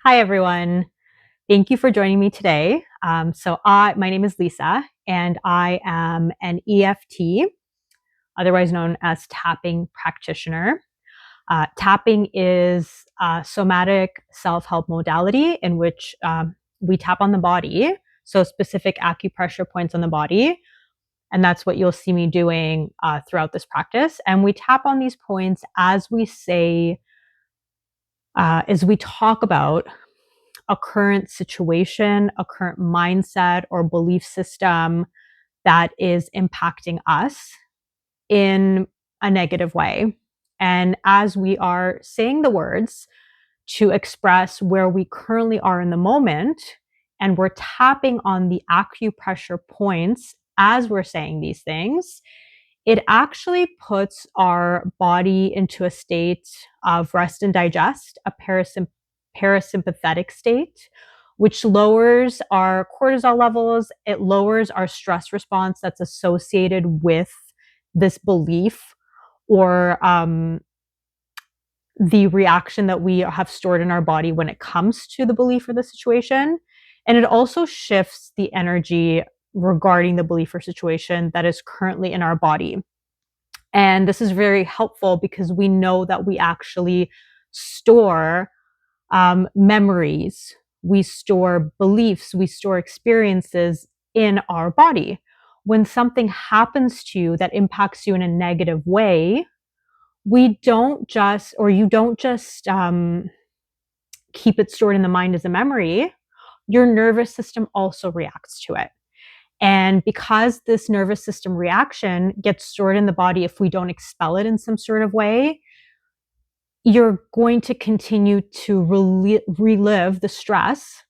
Hi, everyone. Thank you for joining me today. My name is Lisa, and I am an EFT, otherwise known as tapping practitioner. Tapping is a somatic self-help modality in which we tap on the body, so specific acupressure points on the body. And that's what you'll see me doing throughout this practice. And we tap on these points as we talk about a current situation, a current mindset or belief system that is impacting us in a negative way. And as we are saying the words to express where we currently are in the moment, and we're tapping on the acupressure points as we're saying these things, it actually puts our body into a state of rest and digest, a parasympathetic state, which lowers our cortisol levels. It lowers our stress response that's associated with this belief or the reaction that we have stored in our body when it comes to the belief or the situation. And it also shifts the energy regarding the belief or situation that is currently in our body. And this is very helpful because we know that we actually store memories, we store beliefs, we store experiences in our body. When something happens to you that impacts you in a negative way, you don't just keep it stored in the mind as a memory. Your nervous system also reacts to it. And because this nervous system reaction gets stored in the body, if we don't expel it in some sort of way, you're going to continue to relive the stress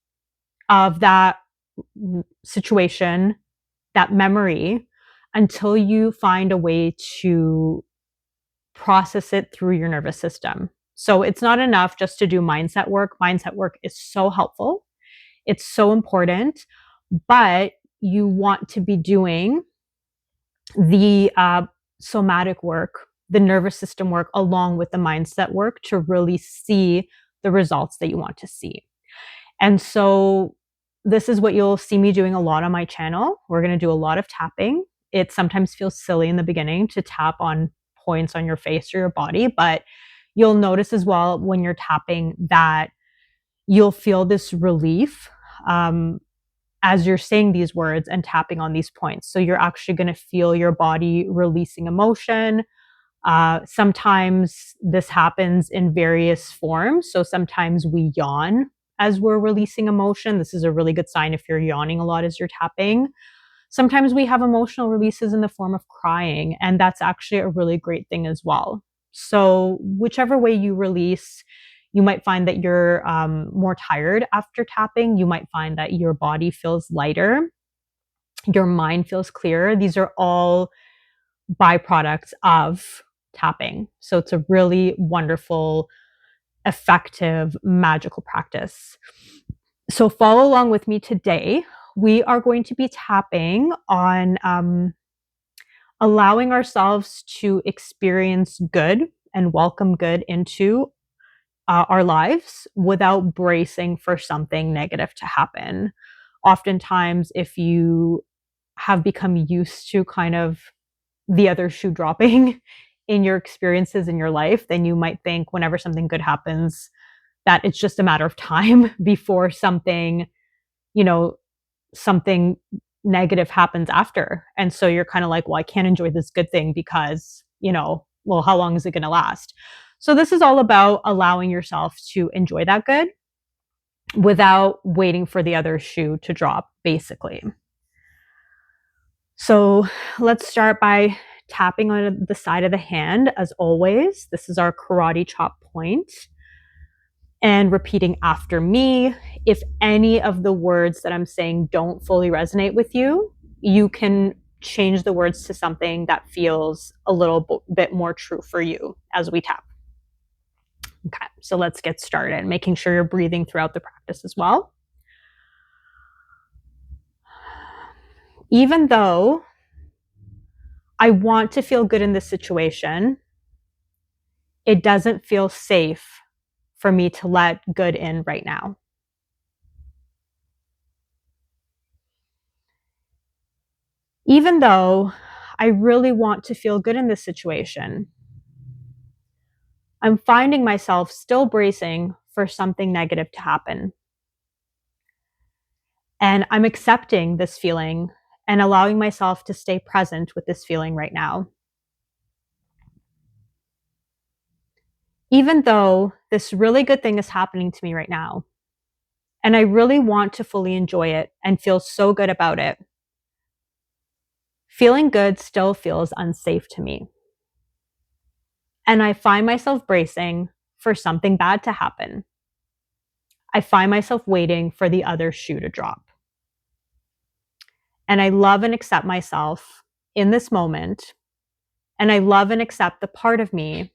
of that situation, that memory, until you find a way to process it through your nervous system. So it's not enough just to do mindset work. Mindset work is so helpful. It's so important, but you want to be doing the somatic work, the nervous system work, along with the mindset work to really see the results that you want to see. And so this is what you'll see me doing a lot on my channel. We're going to do a lot of tapping. It sometimes feels silly in the beginning to tap on points on your face or your body, but you'll notice as well when you're tapping that you'll feel this relief as you're saying these words and tapping on these points. So you're actually going to feel your body releasing emotion. Sometimes this happens in various forms. So sometimes we yawn as we're releasing emotion. This is a really good sign if you're yawning a lot as you're tapping. Sometimes we have emotional releases in the form of crying, and that's actually a really great thing as well. So whichever way you release, you might find that you're more tired after tapping. You might find that your body feels lighter. Your mind feels clearer. These are all byproducts of tapping. So it's a really wonderful, effective, magical practice. So follow along with me today. We are going to be tapping on allowing ourselves to experience good and welcome good into our lives without bracing for something negative to happen. Oftentimes, if you have become used to kind of the other shoe dropping in your experiences in your life, then you might think whenever something good happens that it's just a matter of time before something negative happens after. And so you're kind of like, well, I can't enjoy this good thing because, well, how long is it going to last? So this is all about allowing yourself to enjoy that good without waiting for the other shoe to drop, basically. So let's start by tapping on the side of the hand. As always, this is our karate chop point. And repeating after me. If any of the words that I'm saying don't fully resonate with you, you can change the words to something that feels a little bit more true for you as we tap. Okay, so let's get started, making sure you're breathing throughout the practice as well. Even though I want to feel good in this situation, it doesn't feel safe for me to let good in right now. Even though I really want to feel good in this situation, I'm finding myself still bracing for something negative to happen. And I'm accepting this feeling and allowing myself to stay present with this feeling right now. Even though this really good thing is happening to me right now, and I really want to fully enjoy it and feel so good about it, feeling good still feels unsafe to me. And I find myself bracing for something bad to happen. I find myself waiting for the other shoe to drop. And I love and accept myself in this moment. And I love and accept the part of me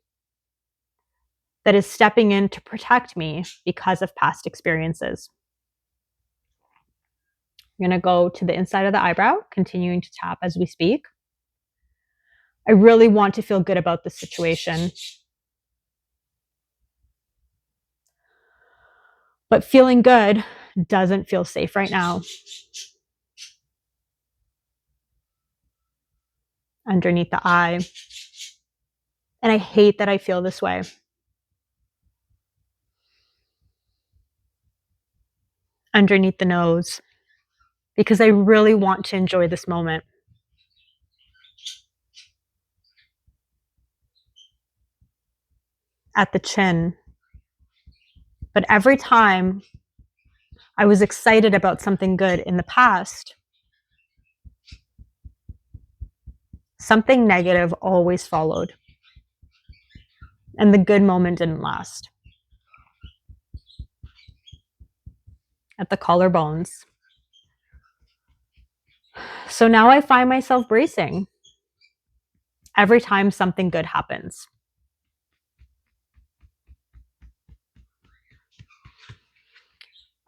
that is stepping in to protect me because of past experiences. I'm going to go to the inside of the eyebrow, continuing to tap as we speak. I really want to feel good about this situation. But feeling good doesn't feel safe right now. Underneath the eye. And I hate that I feel this way. Underneath the nose. Because I really want to enjoy this moment. At the chin. But every time I was excited about something good in the past, something negative always followed. And the good moment didn't last. At the collarbones. So now I find myself bracing every time something good happens.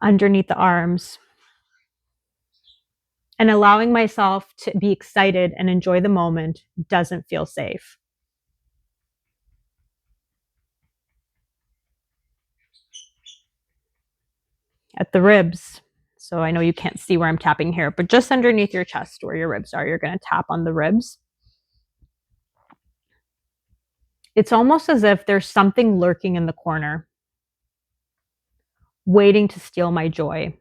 Underneath the arms. And allowing myself to be excited and enjoy the moment doesn't feel safe. At the ribs. So I know you can't see where I'm tapping here, but just underneath your chest where your ribs are, you're going to tap on the ribs. It's almost as if there's something lurking in the corner, waiting to steal my joy.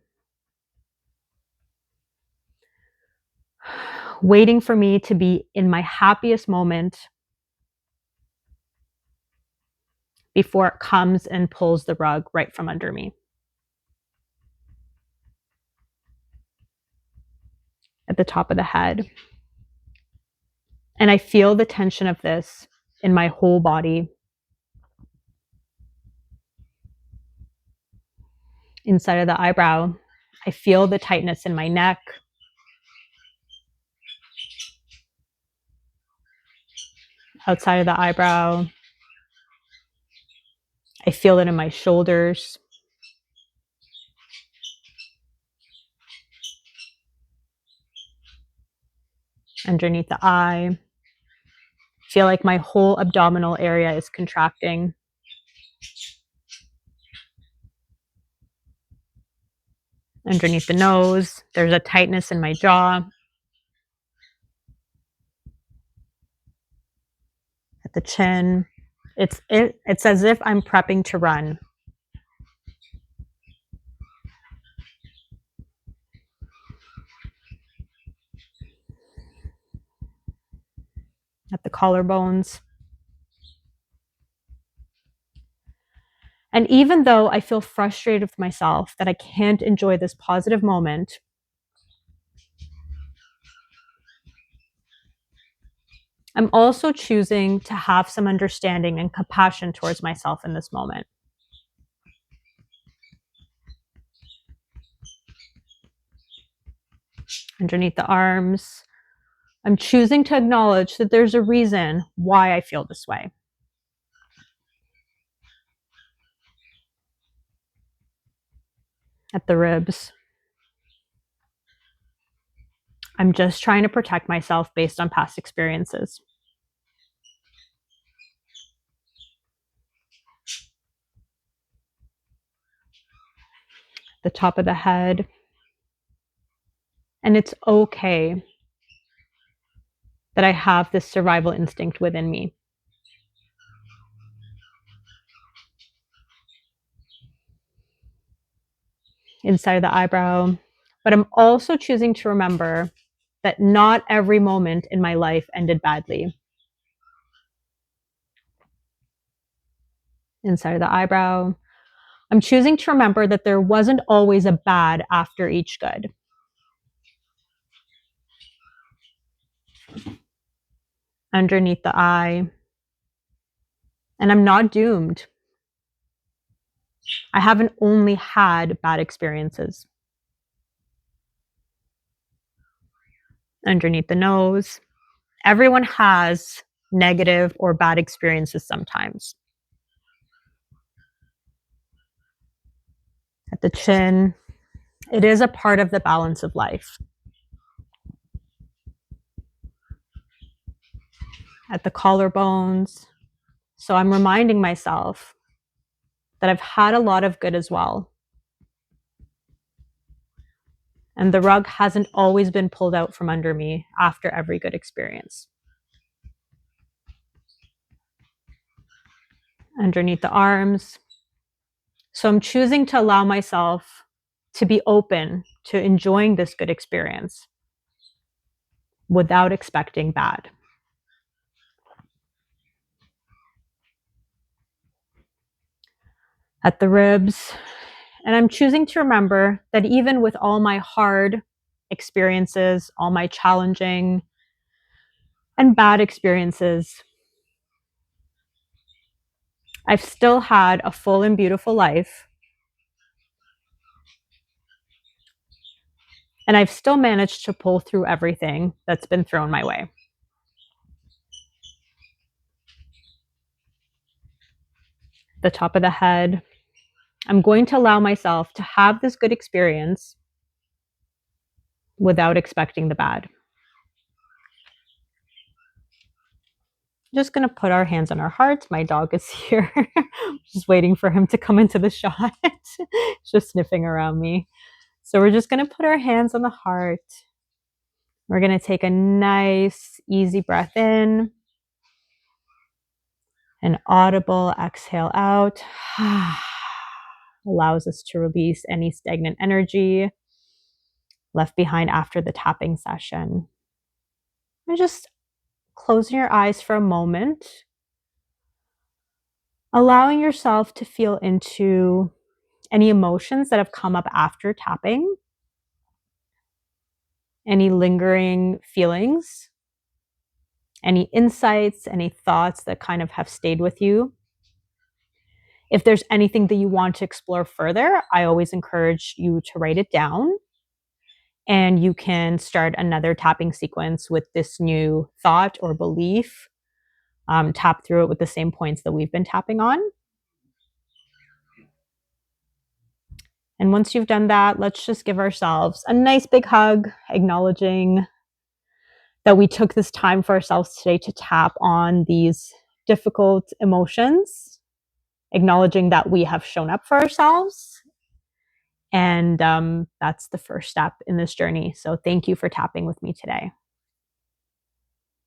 Waiting for me to be in my happiest moment before it comes and pulls the rug right from under me. At the top of the head. And I feel the tension of this in my whole body. Inside of the eyebrow, I feel the tightness in my neck. Outside of the eyebrow, I feel it in my shoulders. Underneath the eye, feel like my whole abdominal area is contracting. Underneath the nose, there's a tightness in my jaw. At the chin, it's as if I'm prepping to run. At the collarbones. And even though I feel frustrated with myself that I can't enjoy this positive moment, I'm also choosing to have some understanding and compassion towards myself in this moment. Underneath the arms, I'm choosing to acknowledge that there's a reason why I feel this way. At the ribs, I'm just trying to protect myself based on past experiences. The top of the head. And it's okay that I have this survival instinct within me. Inside of the eyebrow. But I'm also choosing to remember that not every moment in my life ended badly. Inside of the eyebrow. I'm choosing to remember that there wasn't always a bad after each good. Underneath the eye. And I'm not doomed. I haven't only had bad experiences. Underneath the nose. Everyone has negative or bad experiences sometimes. At the chin. It is a part of the balance of life. At the collarbones. So I'm reminding myself that I've had a lot of good as well. And the rug hasn't always been pulled out from under me after every good experience. Underneath the arms. So I'm choosing to allow myself to be open to enjoying this good experience without expecting bad. At the ribs. And I'm choosing to remember that even with all my hard experiences, all my challenging and bad experiences, I've still had a full and beautiful life. And I've still managed to pull through everything that's been thrown my way. The top of the head. I'm going to allow myself to have this good experience without expecting the bad. Just going to put our hands on our hearts. My dog is here. Just waiting for him to come into the shot. Just sniffing around me. So we're just going to put our hands on the heart. We're going to take a nice, easy breath in. An audible exhale out. Allows us to release any stagnant energy left behind after the tapping session. And just closing your eyes for a moment, allowing yourself to feel into any emotions that have come up after tapping, any lingering feelings, any insights, any thoughts that kind of have stayed with you. If there's anything that you want to explore further, I always encourage you to write it down. And you can start another tapping sequence with this new thought or belief. Tap through it with the same points that we've been tapping on. And once you've done that, let's just give ourselves a nice big hug, acknowledging that we took this time for ourselves today to tap on these difficult emotions, acknowledging that we have shown up for ourselves. And that's the first step in this journey. So thank you for tapping with me today.